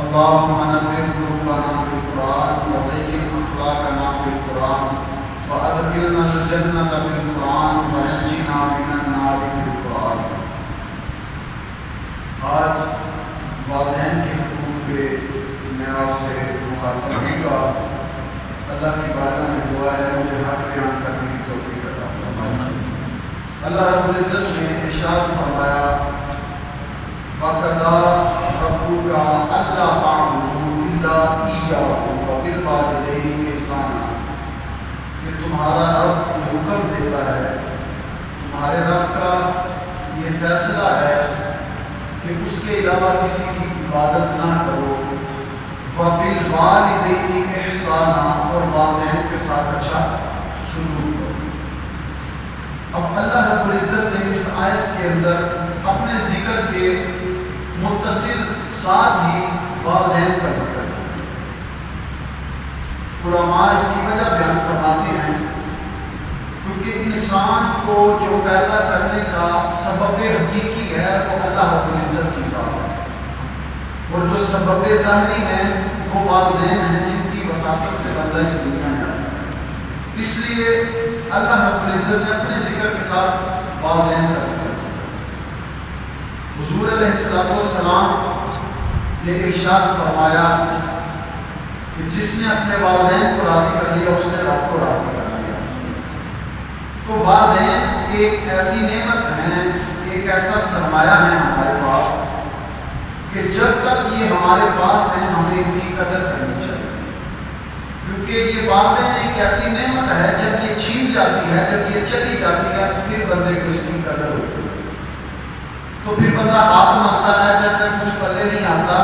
اللهم نور قلوبنا بالقرآن وزين أخلاقنا بالقرآن وأدخلنا الجنة بالقرآن ونجنا من النار بالقرآن۔ آج والدین کے حقوق پہ میں آپ سے مخاطب ہوں گا۔ اللہ کی بارگاہ میں دعا ہے مجھے حق بیان کرنے کی توفیق عطا فرمائے۔ اللہ رب العزت نے ارشاد فرمایا وَقَضَىٰ رَبُّكَ أَلَّا تَعْبُدُوا إِلَّا إِيَّاهُ وَبِالْوَالِدَيْنِ إِحْسَانًا، کہ تمہارا رب حکم دیتا ہے، تمہارے رب کا یہ فیصلہ ہے کہ اس کے علاوہ کسی کی عبادت نہ کرو، وَبِالْوَالِدَيْنِ إِحْسَانًا، اور والدین کے ساتھ اچھا سلوک کرو۔ اب اللہ رب العزت نے اس آیت کے اندر اپنے ذکر کے متصل ساتھ ہی والدین کا ذکر ہے۔ علماء اس کی وجہ بیان فرماتے ہیں کیونکہ انسان کو جو پیدا کرنے کا سبب حقیقی ہے وہ اللہ رب العزت کی ذات ہے، اور جو سبب ظاہری ہیں وہ والدین ہیں جن کی وساطت سے بندہ اس دنیا میں آتا ہے۔ اس لیے اللہ رب العزت نے اپنے ذکر کے ساتھ والدین کا ذکر کیا۔ حضور علیہ السلام نے ارشاد فرمایا کہ جس نے اپنے والدین کو راضی کر لیا اس نے رب کو راضی کر لیا۔ تو والدین ایک ایسی نعمت ہیں، ایک ایسا سرمایہ ہے ہمارے پاس کہ جب تک یہ ہمارے پاس ہیں ہمیں ان کی قدر کرنی چاہیے، کیونکہ یہ والدین ایک ایسی نعمت ہے جب یہ چھین جاتی ہے، جب یہ چلی جاتی ہے پھر بندے کو اس کی قدر ہوتی ہے، تو پھر بندہ ہاتھ مانگتا رہ جاتا ہے، کچھ پلے نہیں آتا۔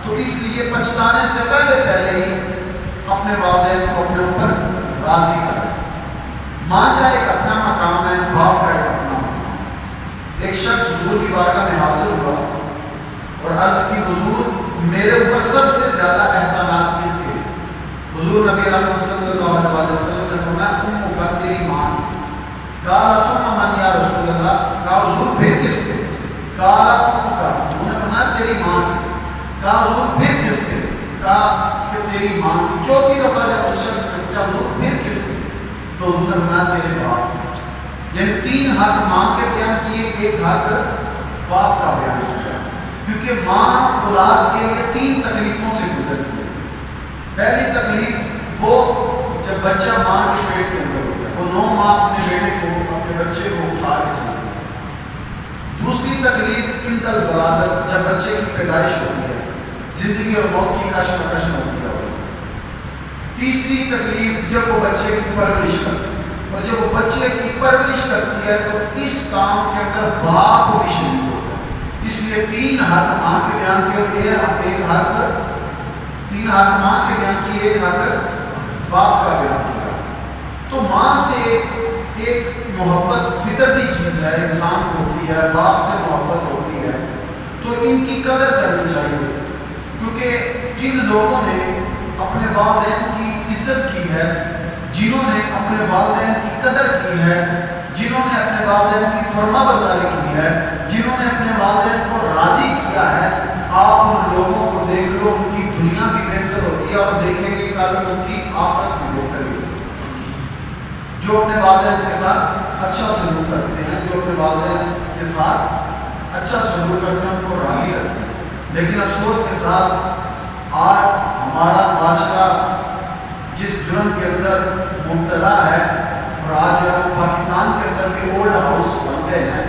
تو اس لیے پچھتانے سے پہلے ہی اپنے والدین کو اپنے اوپر راضی کریں۔ ماں کا ایک اپنا مقام ہے، باپ کا ایک اپنا مقام۔ ایک شخص حضور کی بارگاہ میں حاضر ہوا اور عرض کی حضور میرے اوپر سب سے زیادہ احسانات کس کے؟ حضور نبی اکرم صلی اللہ علیہ وسلم نے فرمایا امک تیری ماں۔ قال ثم من یا رسول اللہ، کہا حضور پھر کس کے؟ قال امک، انہوں نے فرمایا تیری ماں۔ کہا حضور پھر کس کے؟ کہا کہ تیری ماں۔ چوتھی دفعہ جب اس شخص نے پوچھا حضور پھر کس کے؟ تو حضور نے فرمایا تیرے باپ۔ یعنی تین حق ماں کے بیان کیے، ایک حق باپ کا بیان کیا، کیونکہ ماں اولاد کے لیے تین تکلیفوں سے گزرتی ہے۔ پہلی تکلیف وہ جب بچہ ماں کے پیٹ کے اندر ہوتا ہے، وہ 9 ماہ اپنے بیٹے کو، اپنے بچے کو اٹھا کے چلتی ہے۔ دوسری تکلیف عند الولادت، جب بچے کی پیدائش ہوتی ہے، زندگی اور موت کی کشمکش میں ہوتی ہے۔ تیسری تکلیف جب وہ بچے کی پرورش کرتی ہے، اور جب وہ بچے کی پرورش کرتی ہے تو اس کام کے اندر باپ کو بھی شریک ہوتا ہے۔ اس لیے تین حق ماں کے بیان کیے، ایک حق تین حق ماں کے بیان کی، ایک حق باپ کا بیان کیا۔ تو ماں سے ایک محبت فطرتی چیز ہے، انسان کو ہوتی ہے، باپ سے محبت ہوتی ہے، تو ان کی قدر کرنی چاہیے، کیونکہ جن لوگوں نے اپنے والدین کی عزت کی ہے، جنہوں نے اپنے والدین کی قدر کی ہے، جنہوں نے اپنے والدین کی فرما برداری کی ہے، جنہوں نے اپنے والدین کو راضی کیا ہے، آپ ان لوگوں کو دیکھ لو، ان کی دنیا بھی بہتر ہوتی ہے اور دیکھیں گے کہ ان کی آخرت بھی بہتر ہوتی ہے۔ جو اپنے والدین کے ساتھ اچھا سلوک کرتے ہیں، جو اپنے والدین کے ساتھ اچھا سلوک کرتے ہیں، ان کو راضی کرتے ہیں۔ لیکن افسوس کے ساتھ آج ہمارا معاشرہ جس جرم کے اندر مبتلا ہے، اور آج اولڈ ہاؤس بن گئے ہیں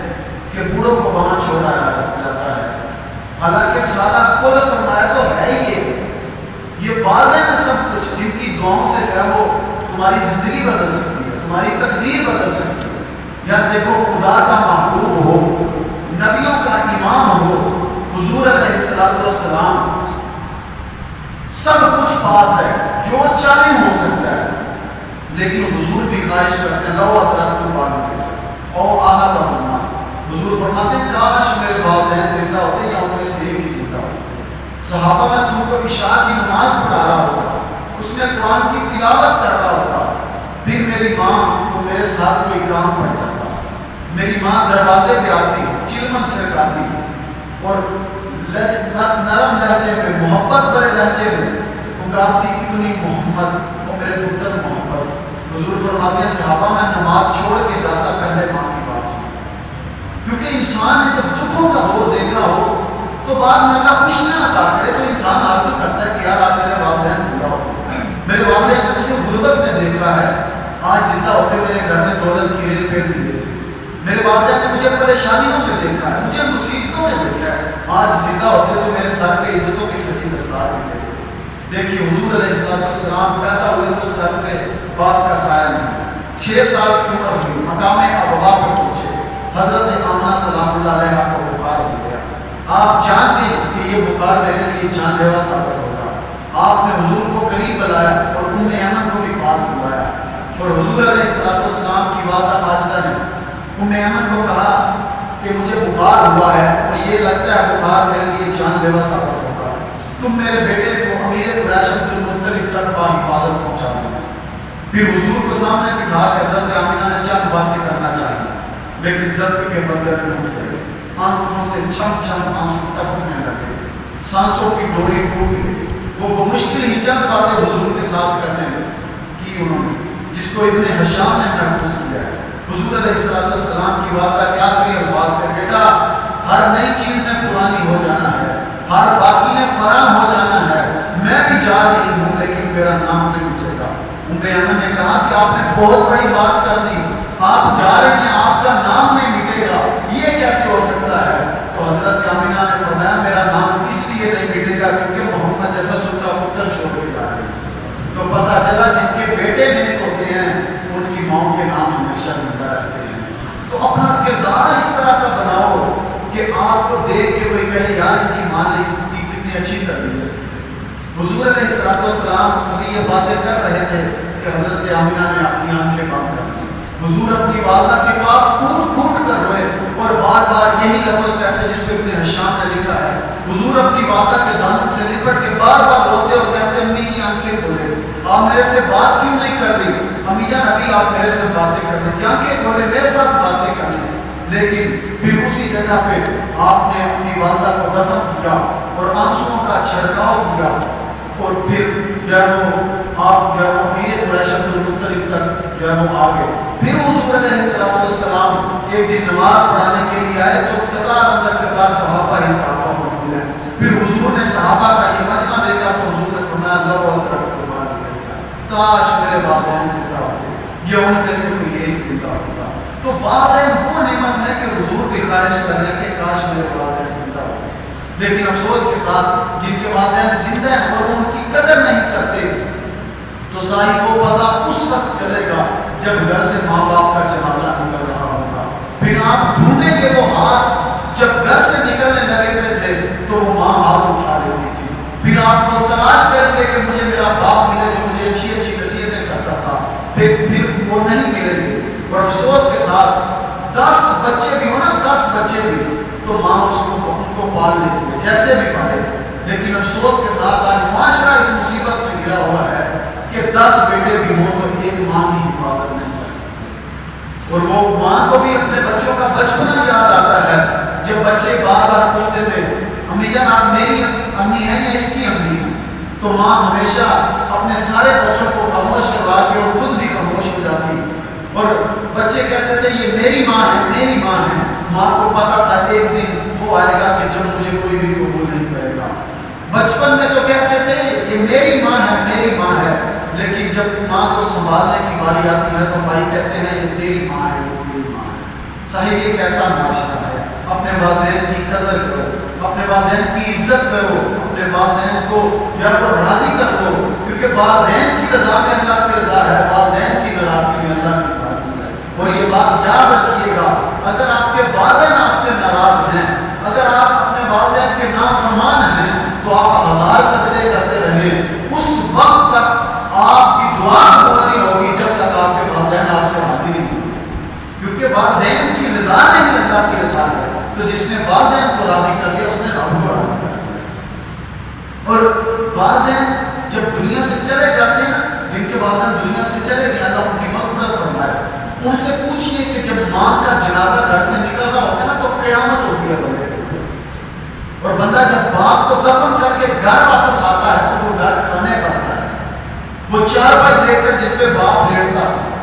کہ بوڑھوں کو وہاں چھوڑا جاتا ہے. حالانکہ سارا کل سرمایہ تو ہے ہی یہ والدین ہے سب کچھ جن کی دعاؤں سے جو ہے وہ تمہاری زندگی بدل سکتی ہے, تمہاری تقدیر بدل سکتی ہے. یا دیکھو خدا کا محبوب ہو, نبیوں کا امام ہو, حضور علیہ السلام, سب کچھ پاس ہے, جو چاہے ہو سکتا ہے. لیکن حضور بھی خواہش کرتے ہیں لو ادرکتم او آباءہما, حضور فرماتے ہیں کاش میرے والدین زندہ ہوتے یا ان میں سے ایک ہی زندہ ہوتے. صحابہ میں تم کو عشاء کی نماز پڑھا رہا ہوتا, اس میں قرآن کی تلاوت کر رہا ہوتا, پھر میری ماں کو میرے ساتھ کوئی کام پڑ جاتا, میری ماں دروازے پہ آتی, چلمن سے آتی اور نرم لہجے میں, محبت بڑے لہجے میں پکارتی ابنی محمد, وہ میرے پتر محمد. حضور فرماتے ہیں صحابہ میں نماز چھوڑ کے جاتا پہلے ماں کی بات سنتا, کیونکہ انسان نے جب دکھوں کا دور دیکھا ہو تو بعد میں اللہ خوشیاں عطا کرے تو انسان آرزو کرتا ہے کہ یار آج میرے والدین زندہ ہو, میرے والدین نے مجھے غربت میں دیکھا ہے, آج زندہ ہوتے میرے گھر میں دولت کی ریل پھیر دی ہے. میرے والدین نے مجھے پریشانیوں میں دیکھا ہے, مجھے مصیبتوں میں دیکھا ہے, آج زندہ ہوتے تو میرے سر پہ عزتوں کی سچی دستار دی. دیکھیے حضور علیہ السلام پیدا ہوئے تو سر پہ باپ کا سایہ نہیں, 6 سال کی عمر ہوئی, مقام ابوا پر پہنچے, حضرت آمنہ سلام اللہ علیہ کو بخار ہو گیا. آپ جانتے ہیں کہ یہ بخار میرے لیے جان لیوا ثابت ہوگا. آپ نے حضور کو قریب بلایا اور ایمن کو بھی پاس بلایا, اور حضور علیہ السلام کی والدہ ماجدہ نے ایمن کو کہا کہ مجھے بخار ہوا ہے اور یہ لگتا ہے بخار میرے لیے جان لیوا ثابت ہوگا, تم میرے بیٹے کو امیر قریش عبد المطلب تک بحفاظت پہنچا دو. پھر حضور کو سامنے بٹھا کے حضرت آمنہ نے چند باتیں کرنا چاہیے, لیکن ضبط کے بندر میں ہو گئے, آنکھوں سے چھم چھم آنسو ٹپکنے لگے, سانسوں کی ڈوری ٹوٹ گئی. وہ مشکل ہی چند باتیں حضور کے ساتھ کرنے کی انہوں نے, جس کو ابن حشام نے محفوظ کیا ہے. حضور علیہ السلام کی والدہ کے آخری الفاظ تھے, بیٹا ہر نئی چیز میں پرانی ہو جانا ہے, ہر باقی میں فراہم ہو جانا ہے, میں بھی جا رہی ہوں لیکن میرا نام نہیں مٹے گا. ایمن نے کہا کہ آپ نے بہت بڑی بات کر دی, آپ جا رہے ہیں آپ کا نام نہیں مٹے گا, یہ کیسے ہو سکتا ہے؟ تو حضرت آمنہ نے فرمایا میرا نام اس لیے نہیں مٹے گا کیونکہ محمد جیسا ستھرا پتر چھوڑ کے جا رہے ہیں. تو پتہ چلا جن کے بیٹے نیک ہوتے ہیں ان کی ماؤں کے نام ہمیشہ زندہ رہتے ہیں. تو اپنا کردار اس طرح کا بناؤ کہ آپ کو دیکھ کے کوئی کہے یار اس کی ماں نے اس کی کتنی اچھی تربیت کی. حضور علیہ السلام یہ باتیں کر رہے تھے کہ حضرت آمنہ نے اپنی آنکھیں بند کر دی. حضور اپنی والدہ کے پاس پھوٹ پھوٹ کر روئے اور بار بار یہی لفظ کہتے ہیں جس کو ابن حشام نے لکھا ہے. حضور اپنی والدہ کے دامن سے لپٹ کے بار بار روتے اور کہتے ہیں امی کی آنکھیں کھولے, آپ میرے سے بات کیوں نہیں کر رہی؟ امی جان ابھی آپ میرے سے باتیں کر رہی تھی, آنکھیں کھولے میرے ساتھ باتیں کر رہی. لیکن پھر اسی جگہ پہ آپ نے اپنی والدہ کو دفن کیا اور آنسوؤں کا چھڑکاؤ کیا, اور پھر جو ہے وہ آپ جو ہے وہ امیر قریش عبد المطلب تک جو ہے وہ آ گئے. پھر حضور علیہ السلام ایک دن نماز پڑھانے کے لیے آئے تو قطار اندر قطار صحابہ ہی صحابہ موجود ہیں. پھر حضور نے صحابہ کا یہ مجمع دیکھا تو حضور نے فرمایا اللہ اکبر, کاش میرے والدین زندہ ہوتے, یہ ان میں سے کوئی ایک زندہ ہوتا. تو والدین وہ نعمت ہے کہ حضور بھی خواہش کر رہے کہ کاش میرے والدین زندہ ہوتے. لیکن افسوس کے ساتھ جن کے والدین زندہ ہیں اور ان کی قدر نہیں کرتے تو صاحب کو پتہ اس وقت چلے گا جب گھر سے ماں باپ کا جنازہ نکل رہا ہوگا. پھر آپ ڈھونڈیں گے وہ ہاتھ جب گھر سے نکلنے لگے تھے تو وہ ماں ہاتھ اٹھا لیتی تھی. پھر آپ کو تلاش کریں گے کہ مجھے میرا باپ ملے جو مجھے اچھی اچھی نصیحتیں کرتا تھا, پھر وہ نہیں ملے گے. اور افسوس کے ساتھ 10 بچے بھی ہو نا, 10 بچے بھی تو ماں ان کو پال لیتی ہے جیسے بھی پالے. لیکن افسوس کے ساتھ آج معاشرہ اس مصیبت میں گرا ہوا ہے کہ 10 بیٹے بھی ہوں تو ایک ماں کی حفاظت نہیں کر سکتی. اور وہ ماں کو بھی اپنے بچوں کا بچپنا یاد آتا ہے جب بچے بار بار پوچھتے تھے امی جان آپ میری امی ہیں یا اس کی امی ہیں, تو ماں ہمیشہ اپنے سارے بچوں کو خاموش کروا کے اور خود بھی خاموش ہو جاتی. اور بچے کہتے تھے یہ میری ماں ہے, میری ماں ہے. ماں کو پتا تھا ایک دن وہ آئے گا کہ جب مجھے کوئی بھی قبول نہیں کرے گا. بچپن میں تو کہتے تھے یہ میری ماں ہے, میری ماں ہے, لیکن جب ماں کو سنبھالنے کی باری آتی ہے تو بھائی کہتے ہیں یہ تیری ماں ہے, یہ تیری ماں ہے. صحیح یہ کیسا معاشرہ ہے؟ اپنے والدین کی قدر کرو، اپنے والدین کی عزت کرو، اپنے والدین کو یا تو راضی کر دو، کیونکہ والدین کی رضا میں اللہ کی رضا ہے، والدین کی ناراضگی میں اللہ کی ناراضگی ہے۔ اور یہ بات یاد رکھیے گا، اگر آپ کے والدین آپ سے ناراض ہیں، اگر آپ اپنے والدین کے نافرمان ہیں، تو آپ 1000 سجدے کرتے رہے، اس وقت تک آپ کی دعا قبول نہیں ہوگی جب تک آپ کے والدین آپ سے راضی نہیں ہوں گے، کیونکہ والدین کی رضا نہیں اللہ کی رضا ہے۔ تو جس نے والدین کو راضی کر لیا اس نے رب کو راضی کر لیا۔ اور والدین جب دنیا سے چلے جاتے ہیں، جن کے والدین دنیا سے چلے گئے اللہ ان کی مغفرت فرمائے، ان سے پوچھئے کہ جب ماں کا جنازہ گھر سے نکل رہا ہوتا ہے نا تو قیامت ہوتی ہے بندے کو، اور بندہ جب باپ کو دفن کر کے گھر واپس آتا ہے تو وہ گھر کھانے پڑتا ہے، وہ چارپائی دیکھ کر جس پہ باپ لیٹتا ہے،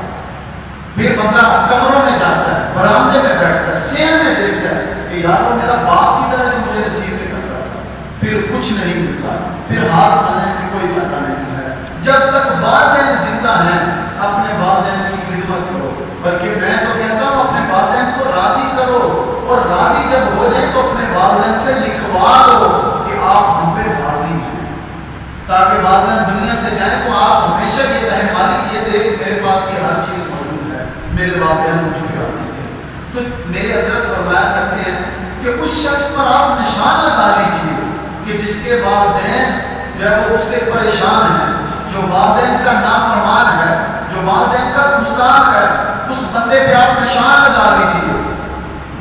پھر بندہ کمروں میں جاتا ہے، برآمدے میں بیٹھتا ہے، سین میں دیکھتا ہے کہ یار وہ میرا باپ کی طرح جو مجھے نصیحتیں کرتا تھا، پھر کچھ نہیں ملتا، پھر ہاتھ ملنے سے کوئی فائدہ نہیں ہے۔ جب تک والدین زندہ ہیں اپنے والدین کی خدمت کرو، بلکہ میں تو کہتا ہوں اپنے والدین کو راضی کرو، اور راضی جب ہو جائے تو اپنے والدین سے لکھوا دو کہ آپ ہم پہ راضی ہیں، تاکہ والدین دنیا سے جائیں تو آپ ہمیشہ یہ کہیں مالک یہ دیکھ میرے پاس کی ہر چیز موجود ہے، میرے والدین مجھ پہ راضی تھے۔ تو میرے حضرت فرمایا کرتے ہیں کہ اس شخص پر آپ نشان لگا لیجیے کہ جس کے والدین جو ہے وہ اس سے پریشان ہیں، جو والدین کا نافرمان ہے، جو والدین کا گستاخ ہے، اس بندے پہ آپ نشان لگا لیجیے،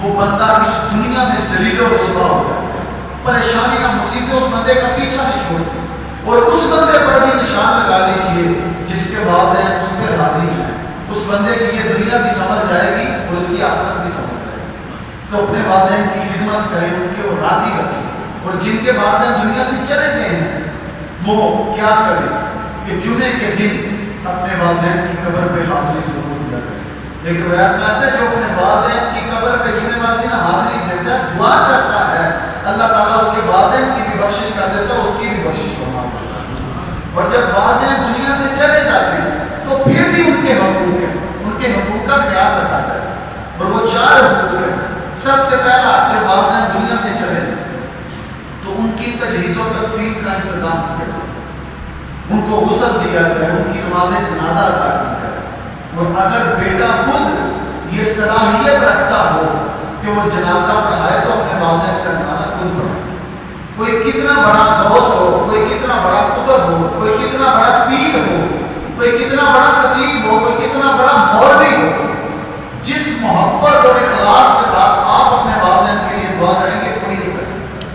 وہ بندہ اس دنیا میں ذلیل و رسوا ہو جاتا ہے، پریشانیاں مصیبتیں اس بندے کا پیچھا نہیں چھوڑتی۔ اور اس بندے پر بھی نشان لگا لیجیے جس کے والدین اس پہ راضی ہیں، اس بندے کی یہ دنیا بھی سمجھ جائے گی اور اس کی آخرت بھی سمجھ جائے گی۔ تو اپنے والدین کی خدمت کریں، ان کے وہ راضی رکھیں، اور جن کے والدین دنیا سے چلے گئے ہیں وہ کیا کریں کہ جمعے کے دن اپنے والدین کی قبر پہ حاضری ضرور دیا کریں۔ ایک روایت میں آتا ہے جو اپنے والدین کی قبر پہ جمعے والے دن حاضری دیتا ہے، دعا کرتا ہے، اللہ تعالیٰ اس کے والدین کی بھی بخشش کر دیتا ہے، اس کی بھی بخشش فرما دیتا ہے۔ اور جب والدین دنیا سے چلے جاتے ہیں تو پھر بھی ان کے حقوق ہیں، ان کے حقوق کا خیال رکھا جائے، اور وہ 4 حقوق ہیں۔ سب سے پہلا جب والدین دنیا سے چلے تو ان کی تجہیز و تکفین کا انتظام کیا، ان کو غسل دیا جائے، ان کی نماز جنازہ ادا کی جائے، اور اگر بیٹا خود یہ صلاحیت رکھتا ہو کہ وہ جنازہ پڑھائے تو اپنے والدین کا جنازہ خود پڑھائے۔ کوئی کتنا بڑا دوست ہو، کوئی کتنا بڑا قطب ہو، کوئی کتنا بڑا پیر ہو، کوئی کتنا بڑا خطیب ہو، کوئی کتنا بڑا مولوی ہو، جس محبت اور اخلاص کے ساتھ آپ اپنے والدین کے لیے دعا کریں گے کوئی نہیں کر سکتا۔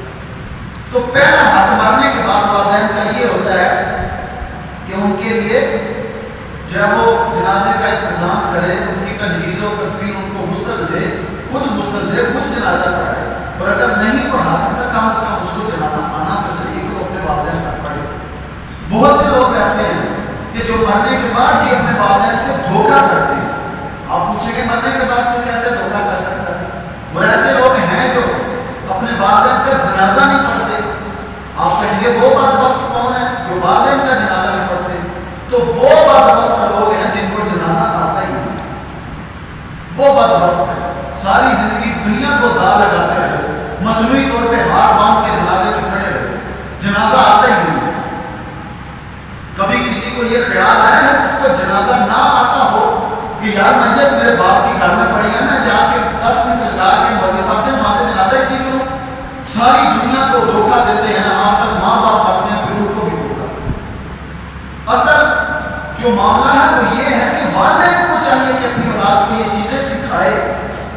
تو پہلا حق مرنے کے بعد والدین کا یہ ہوتا ہے کہ ان کے لیے جو ہے وہ جنازے کا انتظام کرے، ان کی تجہیز و تکفین، ان کو غسل دے، خود غسل دے، خود جنازہ پڑھائے، اور اگر نہیں پڑھا سکتا کم از کم اس کو جنازہ آنا تو چاہیے کہ وہ اپنے والدین کا پڑھے۔ بہت سے لوگ ایسے ہیں کہ جو مرنے کے بعد ہی اپنے والدین سے دھوکہ کرتے ہیں۔ آپ پوچھیں گے مرنے کے بعد تو کیسے دھوکہ کر سکتا ہے؟ اور ایسے لوگ ہیں جو اپنے والدین کا جنازہ نہیں پڑھتے۔ آپ کہیں گے وہ بدبخت کون ہے جو والدین کا جنازہ نہیں پڑھتے؟ تو وہ بدبخت لوگ ہیں جن کو جنازہ آتا ہی نہیں، وہ بدبخت ہے، ساری زندگی دنیا کو دا لگاتے رہے، مصنوعی طور پہ ہاتھ باندھ کے جنازے میں کھڑے رہے، جنازہ آتا ہی نہیں۔ کبھی کسی کو یہ خیال آیا ہے جس کو جنازہ نہ آتا ہو کہ یار میت میرے باپ کی گھر میں پڑی ہے، میں جا کے 10 منٹ لگا کے مولوی صاحب سے نماز جنازہ سیکھ لوں؟ ساری دنیا کو دھوکہ دیتے ہیں، آخر ماں باپ کرتے ہیں پھر ان کو بھی دھوکہ۔ اصل جو معاملہ ہے وہ یہ ہے کہ والدین کو چاہیے کہ اپنی اولاد کو یہ چیزیں سکھائے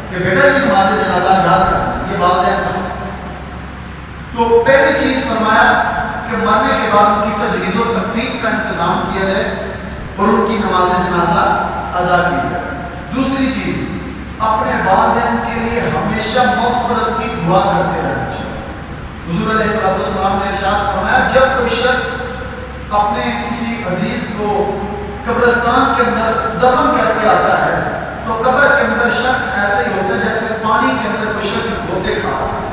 کہ بیٹا یہ نماز جنازہ یاد کرنا، یہ والدین کا۔ تو پہلی چیز فرمایا کہ مرنے کے بعد ان کی تجہیز و تکفین کا انتظام کیا جائے اور ان کی نماز جنازہ ادا کی جائے۔ دوسری چیز، اپنے والدین کے لیے ہمیشہ مغفرت کی دعا کرتے رہنا چاہیے۔ حضور علیہ السلام نے ارشاد فرمایا جب کوئی شخص اپنے کسی عزیز کو قبرستان کے اندر دفن کر کے آتا ہے تو قبر کے اندر شخص ایسے ہی ہوتا ہے جیسے پانی کے اندر کوئی شخص دھوتے کھا رہا ہے،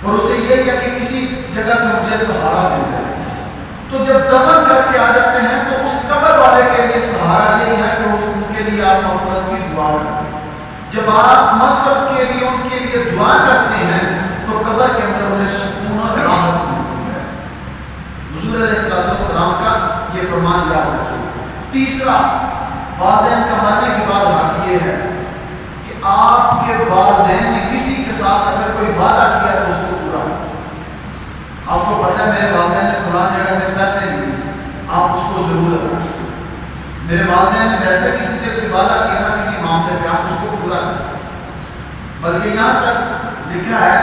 اور اسے یہ ہے کہ کسی جگہ سے مجھے سہارا مل جائے۔ تو جب دفن کر کے آ جاتے ہیں تو اس قبر والے کے لیے سہارا یہی ہے کہ ان کے لیے آپ مغفرت کی دعا کریں، جب آپ مغفرت کے لیے ان کے لیے دعا کرتے ہیں تو قبر کے اندر انہیں سکون اور راحت ملتی ہے. حضور علیہ السلام کا یہ فرمان یاد رکھیے. تیسرا والدین کا مرنے کے بعد حق یہ ہے کہ آپ کے والدین نے کسی کے ساتھ اگر کوئی وعدہ کیا تو اس کو پورا کریں. آپ کو پتہ ہے میرے والدین نے فلاں جگہ سے پیسے لیے, آپ اس کو ضرور ادا کریں. میرے والدین نے ویسے کسی سے کوئی وعدہ کیا تھا کسی معاملے پہ, آپ اس کو پورا کریں. بلکہ یہاں تک لکھا ہے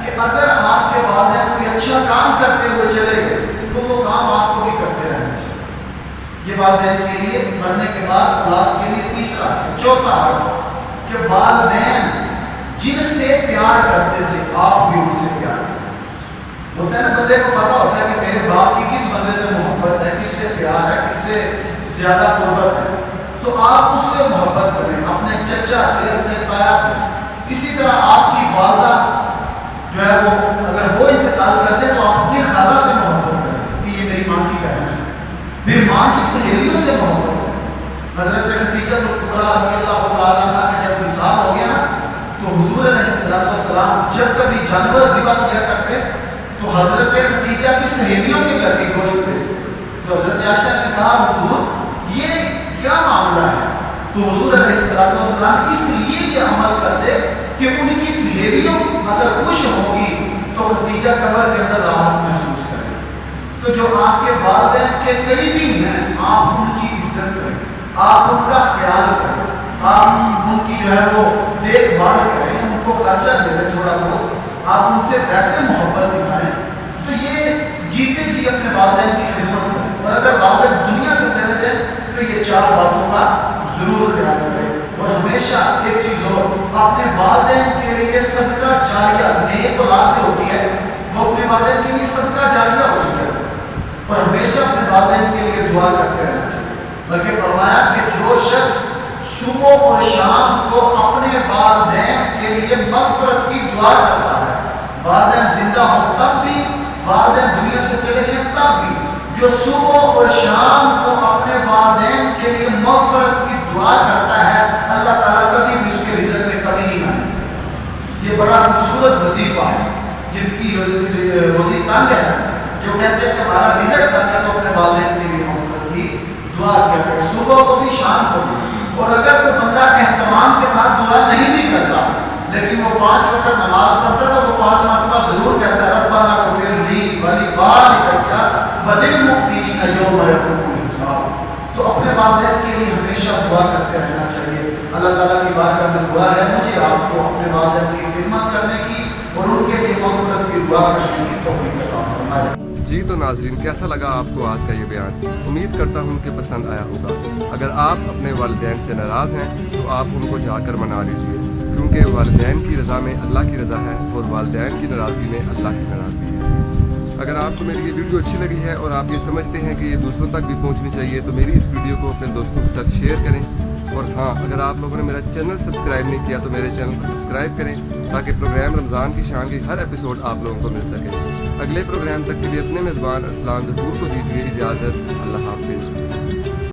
کہ اگر آپ کے والدین کوئی اچھا کام کرتے ہوئے چلے گئے تو وہ کام آپ کو بھی کرتے رہنا چاہیے. یہ والدین کے لیے مرنے کے بعد اولاد کے لیے تیسرا ہے. چوتھا ہے کہ والدین جن سے پیار کرتے تھے آپ بھی ان سے پیار کریں. ہوتا ہے نا, بندے کو پتا ہوتا ہے کہ میرے باپ کی کس بندے سے محبت ہے, کس سے پیار ہے, کس سے زیادہ قربت ہے, تو آپ اس سے محبت کریں, اپنے چچا سے, اپنے تایا سے. اسی طرح آپ کی والدہ جو ہے وہ اگر وہ انتقال کر دے تو آپ اپنی خالہ سے محبت کریں کہ یہ میری ماں کی بہن ہے. پھر ماں کی سہیلیوں سے محبت کریں. حضرت خدیجہ الکبریٰ رضی اللہ تعالیٰ عنہا کا جب وصال ہو گیا نا تو حضور علیہ السلام جب کبھی جانور ذبح کیا کرتے تو حضرت خدیجہ کی سہیلیوں کے گھر کے گوشت بھیجتے. تو حضرت عائشہ نے کہا حضور یہ کیا معاملہ ہے؟ تو حضور علیہ السلام اس لیے یہ عمل کرتے کہ ان کی سہیلیوں اگر خوش ہوگی تو خدیجہ قبر کے اندر راحت محسوس کرے. تو جو آپ کے والدین کے قریبی ہیں آپ ان کی عزت کریں, آپ ان کا خیال کریں, آپ ان کی جو ہے وہ دیکھ بھال کریں, ان کو خرچہ دے دیں تھوڑا بہت, آپ ان سے ویسے محبت دکھائیں. تو یہ جیتے جی اپنے والدین کی خدمت کریں. اور اگر والدین دنیا سے چلے جائیں تو یہ چار باتوں کا ضرور خیال کریں. اور ہمیشہ ایک چیز اور, اپنے والدین کے لیے صدقہ جاریہ, نیک اولاد جو ہوتی ہے وہ اپنے والدین کے لیے صدقہ جاریہ ہوتی ہے, اور ہمیشہ اپنے والدین کے لیے دعا کرتے رہنا چاہیے. بلکہ فرمایا کہ جو شخص صبح اور شام کو اپنے والدین کے لیے مغفرت کی دعا کرتا ہے, والدین زندہ ہوں تب بھی, والدین دنیا سے چلے گئے تب بھی, جو صبح اور شام کو اپنے والدین کے لیے مغفرت کی دعا کرتا ہے اللہ تعالیٰ کبھی بھی اس کے رزق میں کمی نہیں آنے دیتا. یہ بڑا خوبصورت وظیفہ ہے. جن کی روزی تنگ ہے جو کہتے ہیں کہ ہمارا رزق تنگ ہے تو اپنے والدین کے لیے مغفرت کی دعا کرتے ہیں صبح کو بھی شام کو بھی. اور اگر کوئی بندہ اہتمام کے ساتھ دعا نہیں بھی کرتا لیکن وہ 5 وقت نماز پڑھتا ہے تو وہ 5 مرتبہ ضرور کہتا ہے ربنا اغفر لی ولوالدی وللمؤمنین یوم یقوم الحساب. تو اپنے والدین کے لیے ہمیشہ دعا کرتے رہنا چاہیے. اللہ تعالیٰ کی بارگاہ میں دعا ہے مجھے آپ کو اپنے والدین کی خدمت کرنے کی اور ان کے لیے مغفرت کی دعا کرنے کی توفیق عطا فرمائے. جی تو ناظرین, کیسا لگا آپ کو آج کا یہ بیان؟ امید کرتا ہوں کہ پسند آیا ہوگا. اگر آپ اپنے والدین سے ناراض ہیں تو آپ ان کو جا کر منا لیجیے, کیونکہ والدین کی رضا میں اللہ کی رضا ہے اور والدین کی ناراضگی میں اللہ کی ناراضگی ہے. اگر آپ کو میری یہ ویڈیو اچھی لگی ہے اور آپ یہ سمجھتے ہیں کہ یہ دوسروں تک بھی پہنچنی چاہیے تو میری اس ویڈیو کو اپنے دوستوں کے ساتھ شیئر کریں. اور ہاں, اگر آپ لوگوں نے میرا چینل سبسکرائب نہیں کیا تو میرے چینل کو سبسکرائب کریں تاکہ پروگرام رمضان کی شان کی ہر ایپیسوڈ آپ لوگوں کو مل سکے. اگلے پروگرام تک کے لیے اپنے میزبان ارسلان ظہور کو دیجیے اجازت. اللہ حافظ.